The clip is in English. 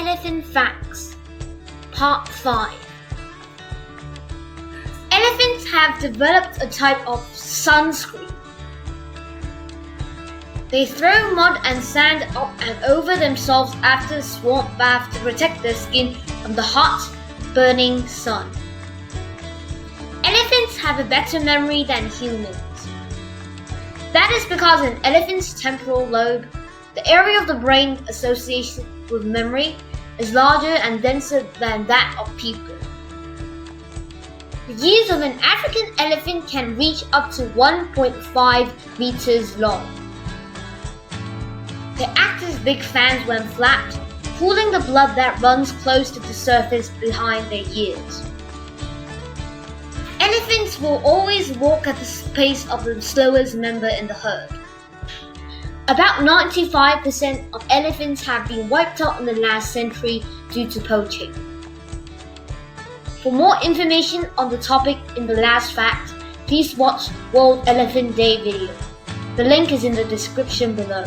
Elephant Facts Part 5. Elephants have developed a type of sunscreen. They throw mud and sand up and over themselves after a swamp bath to protect their skin from the hot, burning sun. Elephants have a better memory than humans. That is because an elephant's temporal lobe, the area of the brain associated with memory, is larger and denser than that of people. The ears of an African elephant can reach up to 1.5 meters long. They act as big fans when flapped, cooling the blood that runs close to the surface behind their ears. Elephants will always walk at the pace of the slowest member in the herd. About 95% of elephants have been wiped out in the last century due to poaching. For more information on the topic in the last fact, please watch World Elephant Day video. The link is in the description below.